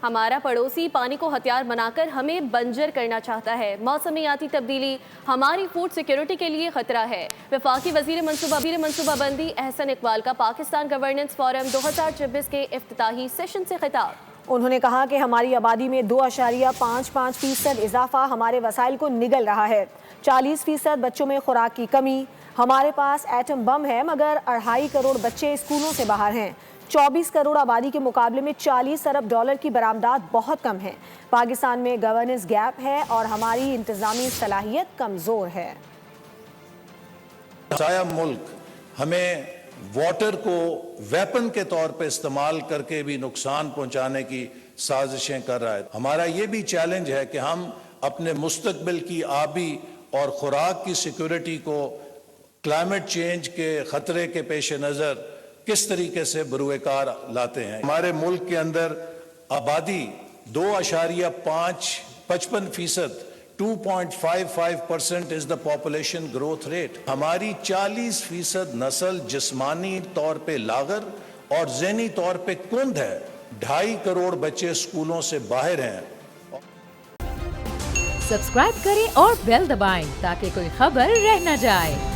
ہمارا پڑوسی پانی کو ہتھیار بنا کر ہمیں بنجر کرنا چاہتا ہے۔ موسمیاتی تبدیلی ہماری فوڈ سیکیورٹی کے لیے خطرہ ہے۔ وفاقی وزیر منصوبہ بندی احسن اقبال کا پاکستان گورننس فورم 2026 کے افتتاحی سیشن سے خطاب۔ انہوں نے کہا کہ ہماری آبادی میں 2.55% اضافہ ہمارے وسائل کو نگل رہا ہے۔ 40% بچوں میں خوراک کی کمی۔ ہمارے پاس ایٹم بم ہے مگر 2.5 کروڑ بچے اسکولوں سے باہر ہیں۔ 24 کروڑ آبادی کے مقابلے میں 40 ارب ڈالر کی برآمدات بہت کم ہیں۔ پاکستان میں گورننس گیپ ہے اور ہماری انتظامی صلاحیت کمزور ہے۔ سایہ ملک ہمیں واٹر کو ویپن کے طور پہ استعمال کر کے بھی نقصان پہنچانے کی سازشیں کر رہا ہے۔ ہمارا یہ بھی چیلنج ہے کہ ہم اپنے مستقبل کی آبی اور خوراک کی سیکیورٹی کو کلائمیٹ چینج کے خطرے کے پیش نظر کس طریقے سے بروئے کار لاتے ہیں۔ ہمارے ملک کے اندر آبادی 2.55%، 2.55% is the population growth rate۔ ہماری 40% نسل جسمانی طور پہ لاغر اور ذہنی طور پہ کند ہے۔ 2.5 کروڑ بچے اسکولوں سے باہر ہیں۔ سبسکرائب کریں اور بیل دبائیں تاکہ کوئی خبر رہ نہ جائے۔